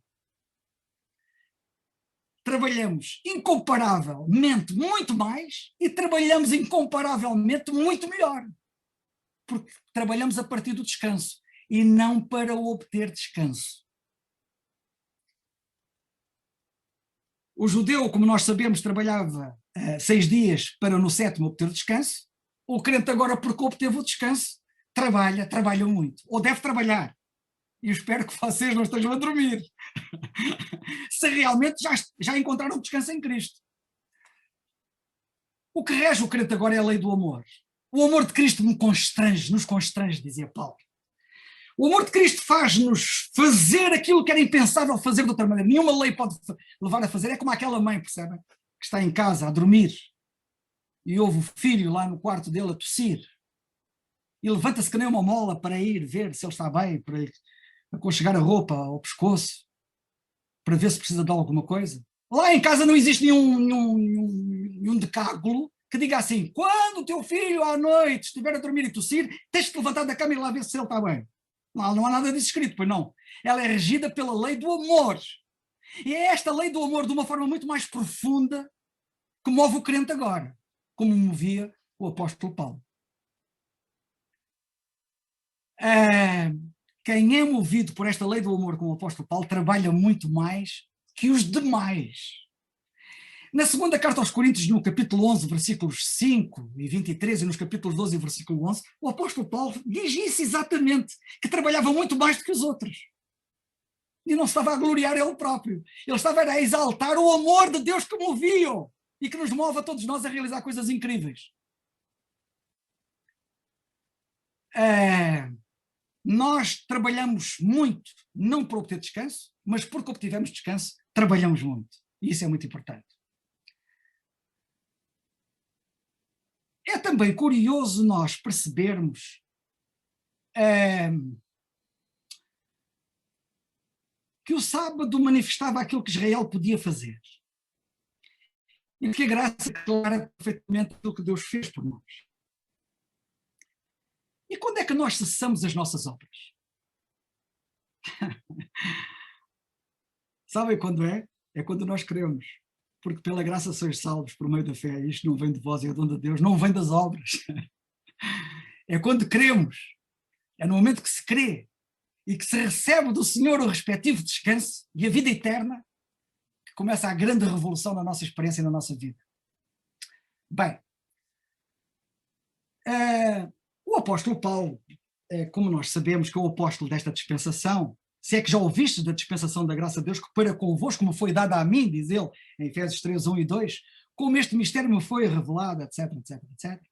Trabalhamos incomparavelmente muito mais e trabalhamos incomparavelmente muito melhor. Porque trabalhamos a partir do descanso e não para obter descanso. O judeu, como nós sabemos, trabalhava 6 dias para no 7º obter descanso. O crente agora, porque obteve o descanso, trabalha muito. Ou deve trabalhar. E eu espero que vocês não estejam a dormir. Se realmente já encontraram descanso em Cristo. O que rege o crente agora é a lei do amor. O amor de Cristo nos constrange, dizia Paulo. O amor de Cristo faz-nos fazer aquilo que era impensável fazer de outra maneira. Nenhuma lei pode levar a fazer. É como aquela mãe, percebem? Que está em casa a dormir e ouve o filho lá no quarto dele a tossir. E levanta-se que nem uma mola para ir ver se ele está bem, para aconchegar a roupa ao pescoço, para ver se precisa de alguma coisa. Lá em casa não existe nenhum decágulo que diga assim: quando o teu filho à noite estiver a dormir e tossir, tens de te levantar da cama e lá ver se ele está bem. Não há nada disso escrito, pois não. Ela é regida pela lei do amor. E é esta lei do amor, de uma forma muito mais profunda, que move o crente agora, como movia o apóstolo Paulo. Quem é movido por esta lei do amor, como o apóstolo Paulo, trabalha muito mais que os demais. Na segunda carta aos Coríntios, no capítulo 11, versículos 5 e 23, e nos capítulos 12 e versículo 11, o apóstolo Paulo diz isso exatamente, que trabalhava muito mais do que os outros. E não estava a gloriar ele próprio. Ele estava a exaltar o amor de Deus que movia e que nos move a todos nós a realizar coisas incríveis. Nós trabalhamos muito, não para obter descanso, mas porque obtivemos descanso, trabalhamos muito. E isso é muito importante. É também curioso nós percebermos que o sábado manifestava aquilo que Israel podia fazer. E que a graça declara perfeitamente aquilo que Deus fez por nós. E quando é que nós cessamos as nossas obras? Sabem quando é? É quando nós queremos. Porque pela graça sois salvos por meio da fé. Isto não vem de vós, é dom de Deus, não vem das obras. É quando queremos. É no momento que se crê e que se recebe do Senhor o respectivo descanso e a vida eterna, que começa a grande revolução na nossa experiência e na nossa vida. Bem, o apóstolo Paulo, como nós sabemos que é o apóstolo desta dispensação, se é que já ouvistes da dispensação da graça de Deus que para convosco, como foi dada a mim, diz ele, em Efésios 3, 1 e 2, como este mistério me foi revelado, etc, etc, etc.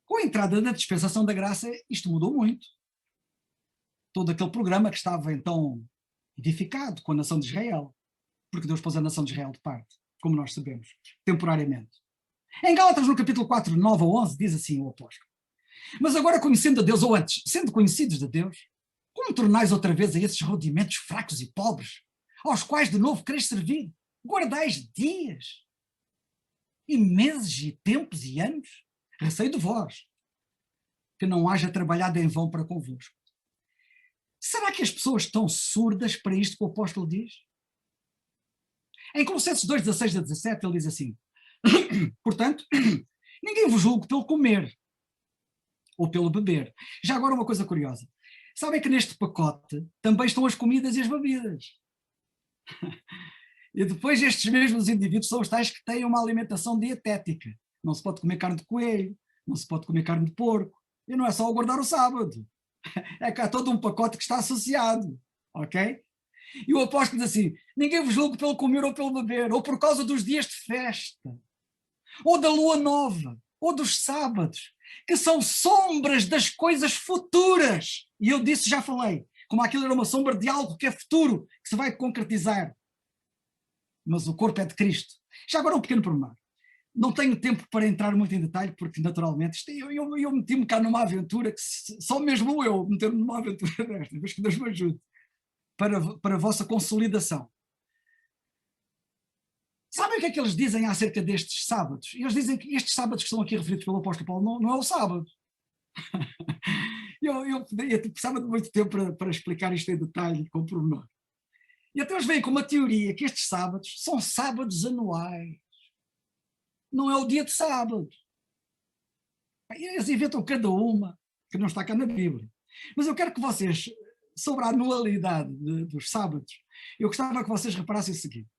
Com a entrada da dispensação da graça, isto mudou muito. Todo aquele programa que estava então edificado com a nação de Israel, porque Deus pôs a nação de Israel de parte, como nós sabemos, temporariamente. Em Gálatas, no capítulo 4, 9 a 11, diz assim o apóstolo: mas agora conhecendo a Deus, ou antes, sendo conhecidos de Deus, como tornais outra vez a esses rudimentos fracos e pobres, aos quais de novo quereis servir? Guardais dias, e meses, e tempos, e anos? Receio de vós, que não haja trabalhado em vão para convosco. Será que as pessoas estão surdas para isto que o apóstolo diz? Em Colossenses 2, 16 a 17, ele diz assim: portanto, ninguém vos julgue pelo comer ou pelo beber. Já agora uma coisa curiosa. Sabem que neste pacote também estão as comidas e as bebidas. E depois estes mesmos indivíduos são os tais que têm uma alimentação dietética. Não se pode comer carne de coelho, não se pode comer carne de porco. E não é só guardar o sábado. É que há todo um pacote que está associado. Ok? E o apóstolo diz assim: ninguém vos julgue pelo comer ou pelo beber, ou por causa dos dias de festa, ou da lua nova, ou dos sábados, que são sombras das coisas futuras. E eu disse, já falei, como aquilo era uma sombra de algo que é futuro, que se vai concretizar. Mas o corpo é de Cristo. Já agora um pequeno pormenor. Não tenho tempo para entrar muito em detalhe, porque naturalmente eu meti-me cá numa aventura que só mesmo eu meter-me numa aventura desta, mas que Deus me ajude, para a vossa consolidação. Sabem o que é que eles dizem acerca destes sábados? Eles dizem que estes sábados que estão aqui referidos pelo apóstolo Paulo não é o sábado. eu precisava de muito tempo para explicar isto em detalhe, com pormenor. E até eles vêm com uma teoria que estes sábados são sábados anuais. Não é o dia de sábado. Eles inventam cada uma que não está cá na Bíblia. Mas eu quero que vocês, sobre a anualidade dos sábados, eu gostava que vocês reparassem o seguinte.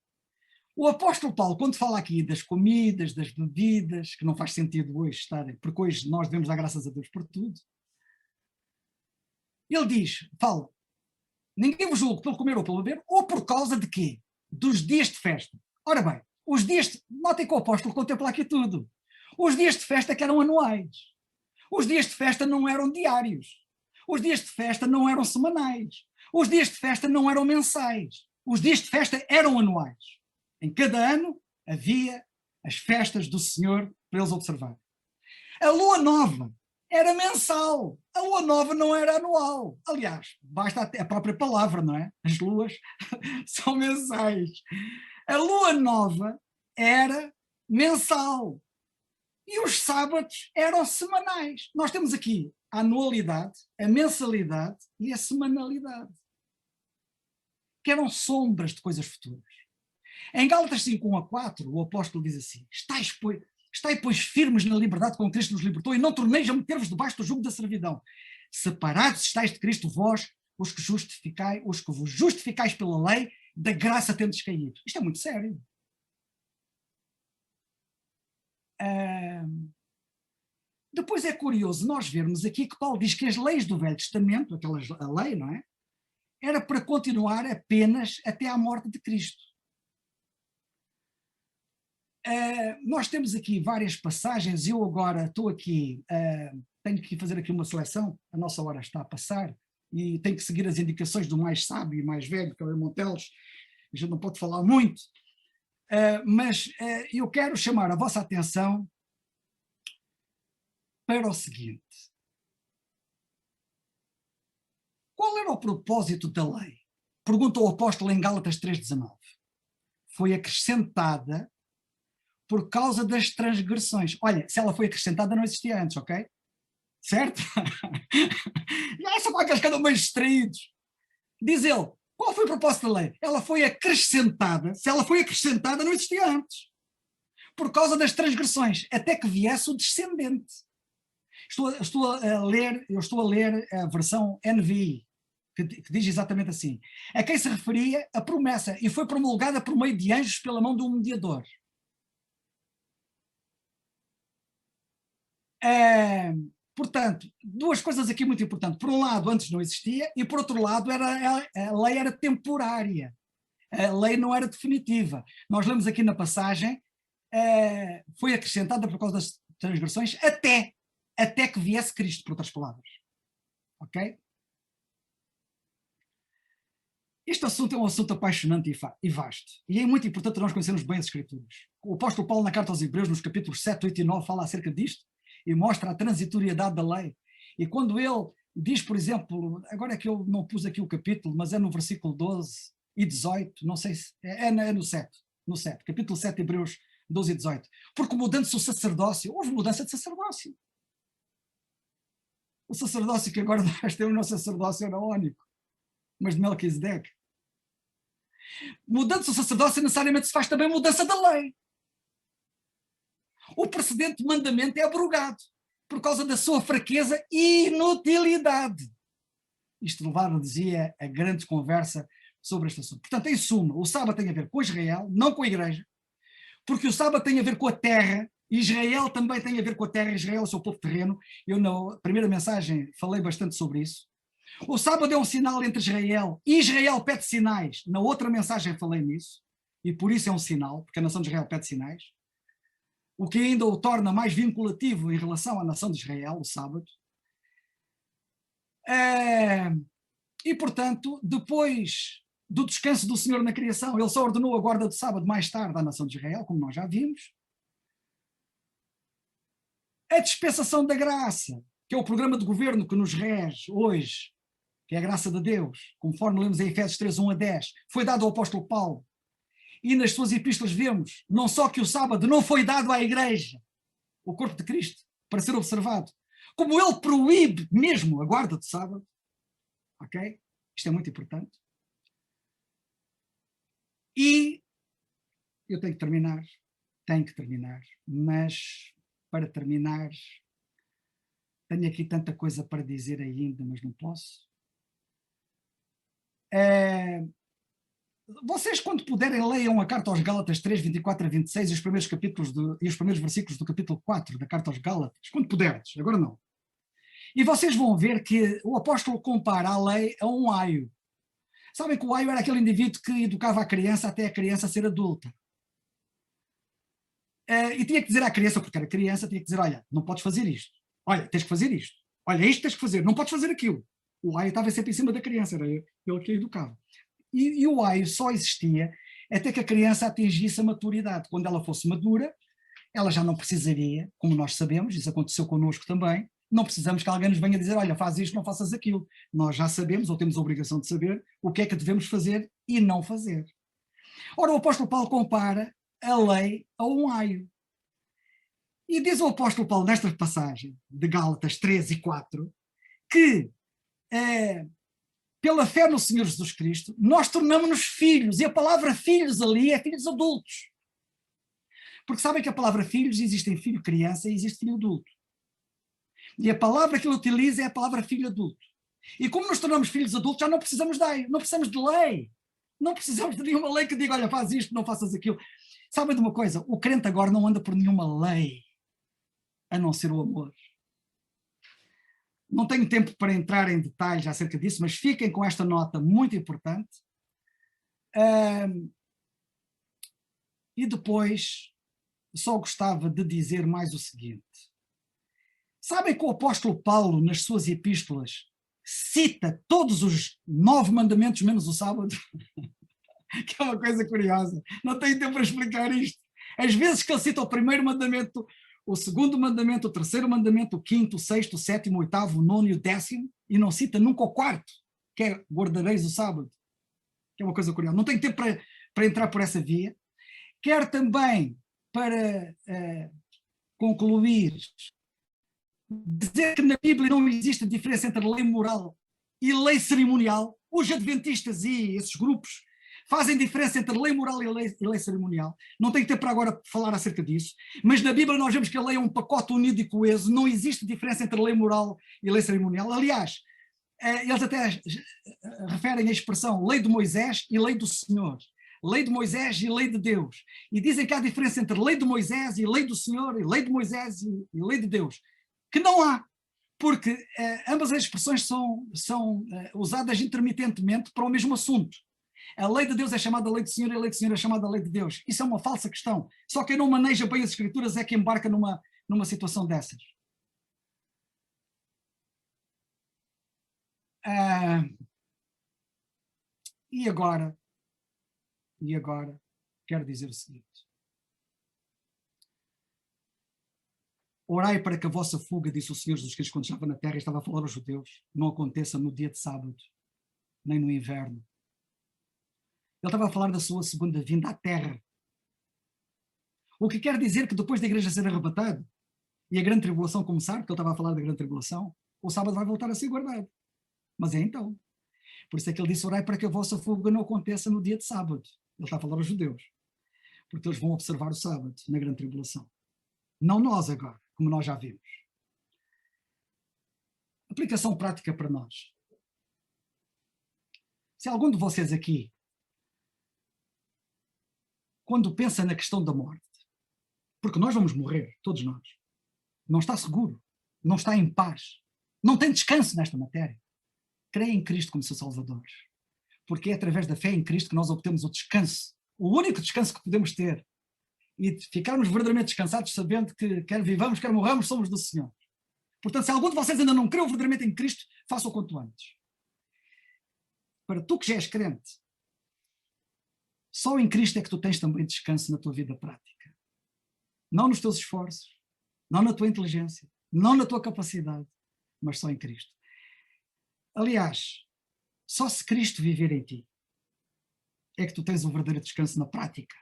O apóstolo Paulo, quando fala aqui das comidas, das bebidas, que não faz sentido hoje estarem, porque hoje nós devemos dar graças a Deus por tudo, ele diz, fala, ninguém vos julgue pelo comer ou pelo beber, ou por causa de quê? Dos dias de festa. Ora bem, os dias, notem que o apóstolo contempla aqui tudo. Os dias de festa que eram anuais. Os dias de festa não eram diários. Os dias de festa não eram semanais. Os dias de festa não eram mensais. Os dias de festa eram anuais. Em cada ano havia as festas do Senhor para eles observarem. A lua nova era mensal, a lua nova não era anual. Aliás, basta até a própria palavra, não é? As luas são mensais. A lua nova era mensal e os sábados eram semanais. Nós temos aqui a anualidade, a mensalidade e a semanalidade, que eram sombras de coisas futuras. Em Gálatas 5, 1 a 4, o apóstolo diz assim: estáis, pois, Estai, pois, firmes na liberdade com Cristo nos libertou e não torneis a meter-vos debaixo do jugo da servidão. Separados estáis de Cristo vós, os que vos justificais pela lei, da graça tendes caído. Isto é muito sério. Depois é curioso nós vermos aqui que Paulo diz que as leis do Velho Testamento, a lei, não é? Era para continuar apenas até à morte de Cristo. Nós temos aqui várias passagens, eu agora estou aqui, tenho que fazer aqui uma seleção, a nossa hora está a passar, e tenho que seguir as indicações do mais sábio e mais velho, que é o Montelos, a gente não pode falar muito, mas eu quero chamar a vossa atenção para o seguinte. Qual era o propósito da lei? Pergunta o apóstolo em Gálatas 3,19. Foi acrescentada por causa das transgressões. Olha, se ela foi acrescentada não existia antes, ok? Certo? Já são aqueles que andam meio distraídos. Diz ele, qual foi o propósito da lei? Ela foi acrescentada, se ela foi acrescentada não existia antes. Por causa das transgressões, até que viesse o descendente. Estou a ler a versão NVI, que diz exatamente assim. A quem se referia a promessa, e foi promulgada por meio de anjos pela mão de um mediador. Portanto, duas coisas aqui muito importantes. Por um lado, antes não existia, e por outro lado, a lei era temporária. A lei não era definitiva. Nós lemos aqui na passagem, foi acrescentada por causa das transgressões até que viesse Cristo, por outras palavras. Ok? Este assunto é um assunto apaixonante e vasto, e é muito importante nós conhecermos bem as Escrituras. O apóstolo Paulo, na carta aos Hebreus, nos capítulos 7, 8 e 9, fala acerca disto, e mostra a transitoriedade da lei. E quando ele diz, por exemplo, agora é que eu não pus aqui o capítulo, mas é no versículo 12 e 18, não sei se, é no 7, capítulo 7, Hebreus 12 e 18. Porque mudando-se o sacerdócio, houve mudança de sacerdócio. O sacerdócio que agora nós temos, o nosso sacerdócio era único, mas de Melquisedeque. Mudando-se o sacerdócio, necessariamente se faz também mudança da lei. O precedente mandamento é abrogado por causa da sua fraqueza e inutilidade. Isto levava-nos a grande conversa sobre este assunto. Portanto, em suma, o sábado tem a ver com Israel, não com a igreja, porque o sábado tem a ver com a terra, Israel também tem a ver com a terra, Israel é o seu povo terreno. Eu na primeira mensagem falei bastante sobre isso. O sábado é um sinal entre Israel, e Israel pede sinais. Na outra mensagem falei nisso, e por isso é um sinal, porque a nação de Israel pede sinais. O que ainda o torna mais vinculativo em relação à nação de Israel, o sábado. E, portanto, depois do descanso do Senhor na criação, ele só ordenou a guarda do sábado mais tarde à nação de Israel, como nós já vimos. A dispensação da graça, que é o programa de governo que nos rege hoje, que é a graça de Deus, conforme lemos em Efésios 3, 1 a 10, foi dado ao apóstolo Paulo. E nas suas epístolas vemos, não só que o sábado não foi dado à igreja, o corpo de Cristo, para ser observado, como ele proíbe mesmo a guarda do sábado. Ok? Isto é muito importante. E eu tenho que terminar, mas para terminar, tenho aqui tanta coisa para dizer ainda, mas não posso. Vocês, quando puderem, leiam a carta aos Gálatas 3, 24 a 26 e os primeiros capítulos e os primeiros versículos do capítulo 4 da carta aos Gálatas, quando puderdes, agora não. E vocês vão ver que o apóstolo compara a lei a um aio. Sabem que o aio era aquele indivíduo que educava a criança até a criança ser adulta. E tinha que dizer à criança, porque era criança, tinha que dizer, olha, não podes fazer isto. Olha, tens que fazer isto. Olha, isto tens que fazer, não podes fazer aquilo. O aio estava sempre em cima da criança, era ele que a educava. E o aio só existia até que a criança atingisse a maturidade. Quando ela fosse madura, ela já não precisaria, como nós sabemos, isso aconteceu connosco também, não precisamos que alguém nos venha dizer, olha, faz isto, não faças aquilo. Nós já sabemos, ou temos a obrigação de saber, o que é que devemos fazer e não fazer. Ora, o apóstolo Paulo compara a lei a um aio. E diz o apóstolo Paulo, nesta passagem de Gálatas 3 e 4, que pela fé no Senhor Jesus Cristo, nós tornamos-nos filhos, e a palavra filhos ali é filhos adultos. Porque sabem que a palavra filhos existe em filho criança e existe filho adulto. E a palavra que ele utiliza é a palavra filho adulto. E como nos tornamos filhos adultos, já não precisamos de lei. Não precisamos de lei. Não precisamos de nenhuma lei que diga, olha, faz isto, não faças aquilo. Sabem de uma coisa? O crente agora não anda por nenhuma lei, a não ser o amor. Não tenho tempo para entrar em detalhes acerca disso, mas fiquem com esta nota muito importante. E depois, só gostava de dizer mais o seguinte. Sabem que o apóstolo Paulo, nas suas epístolas, cita todos os 9 mandamentos menos o sábado? Que é uma coisa curiosa. Não tenho tempo para explicar isto. Às vezes que ele cita o primeiro mandamento, o segundo mandamento, o terceiro mandamento, o quinto, o sexto, o sétimo, o oitavo, o nono e o 10º, e não cita nunca o quarto, que é guardareis o sábado. Que é uma coisa curiosa. Não tenho tempo para entrar por essa via. Quero também, para concluir, dizer que na Bíblia não existe diferença entre lei moral e lei cerimonial. Os adventistas e esses grupos fazem diferença entre lei moral e lei cerimonial. Não tenho tempo para agora falar acerca disso, mas na Bíblia nós vemos que a lei é um pacote unido e coeso, não existe diferença entre lei moral e lei cerimonial. Aliás, eles até referem a expressão lei de Moisés e lei do Senhor. Lei de Moisés e lei de Deus. E dizem que há diferença entre lei de Moisés e lei do Senhor, e lei de Moisés e lei de Deus. Que não há, porque ambas as expressões são usadas intermitentemente para o mesmo assunto. A lei de Deus é chamada lei do Senhor e a lei do Senhor é chamada lei de Deus. Isso é uma falsa questão. Só quem não maneja bem as Escrituras é que embarca numa situação dessas. E agora, quero dizer o seguinte. Orai para que a vossa fuga, disse o Senhor Jesus Cristo quando estava na terra e estava a falar aos judeus, não aconteça no dia de sábado, nem no inverno. Ele estava a falar da sua segunda vinda à terra. O que quer dizer que depois da igreja ser arrebatada e a grande tribulação começar, porque ele estava a falar da grande tribulação, o sábado vai voltar a ser guardado. Mas é então. Por isso é que ele disse, orai para que a vossa fuga não aconteça no dia de sábado. Ele está a falar aos judeus. Porque eles vão observar o sábado na grande tribulação. Não nós agora, como nós já vimos. Aplicação prática para nós. Se algum de vocês aqui, quando pensa na questão da morte, porque nós vamos morrer, todos nós, não está seguro, não está em paz, não tem descanso nesta matéria, creia em Cristo como seu Salvador, porque é através da fé em Cristo que nós obtemos o descanso, o único descanso que podemos ter, e ficarmos verdadeiramente descansados sabendo que quer vivamos, quer morramos, somos do Senhor. Portanto, se algum de vocês ainda não creu verdadeiramente em Cristo, faça o quanto antes. Para tu que já és crente, só em Cristo é que tu tens também descanso na tua vida prática. Não nos teus esforços, não na tua inteligência, não na tua capacidade, mas só em Cristo. Aliás, só se Cristo viver em ti é que tu tens um verdadeiro descanso na prática.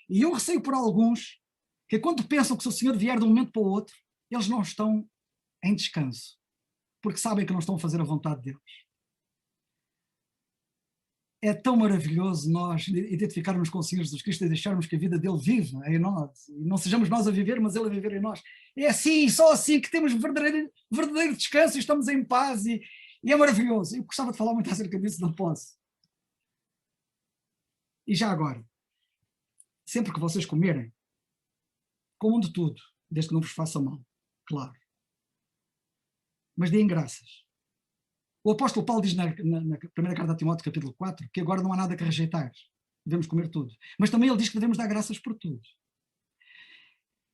E eu receio por alguns que quando pensam que se o Senhor vier de um momento para o outro, eles não estão em descanso, porque sabem que não estão a fazer a vontade de Deus. É tão maravilhoso nós identificarmos com o Senhor Jesus Cristo e deixarmos que a vida dele viva em nós, e não sejamos nós a viver, mas ele a viver em nós. É assim, só assim que temos verdadeiro descanso e estamos em paz, e é maravilhoso. Eu gostava de falar muito acerca disso, não posso. E já agora, sempre que vocês comerem, comam de tudo, desde que não vos faça mal, claro. Mas deem graças. O apóstolo Paulo diz na primeira carta a Timóteo, capítulo 4, que agora não há nada que rejeitar, devemos comer tudo. Mas também ele diz que devemos dar graças por tudo.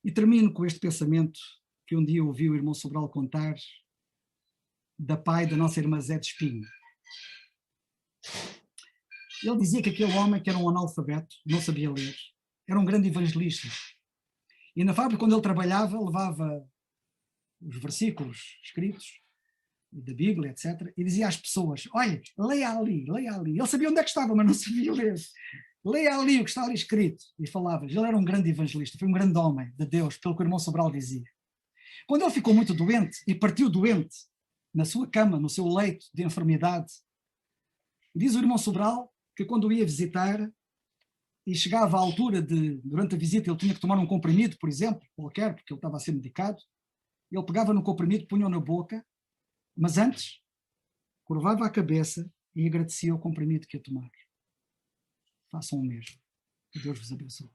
E termino com este pensamento que um dia ouvi o irmão Sobral contar da pai da nossa irmã Zé de Espinho. Ele dizia que aquele homem, que era um analfabeto, não sabia ler, era um grande evangelista. E na fábrica onde ele trabalhava, levava os versículos escritos da Bíblia, etc., e dizia às pessoas, olha, leia ali, leia ali. Ele sabia onde é que estava, mas não sabia ler. Leia ali o que está ali escrito. E falava, ele era um grande evangelista, foi um grande homem de Deus, pelo que o irmão Sobral dizia. Quando ele ficou muito doente, e partiu doente, na sua cama, no seu leito de enfermidade, diz o irmão Sobral que quando o ia visitar, e chegava à altura de, durante a visita, ele tinha que tomar um comprimido, por exemplo, qualquer, porque ele estava a ser medicado, ele pegava no comprimido, punha-o na boca, mas antes curvava a cabeça e agradecia o comprimido que ia tomar. Façam o mesmo. Que Deus vos abençoe.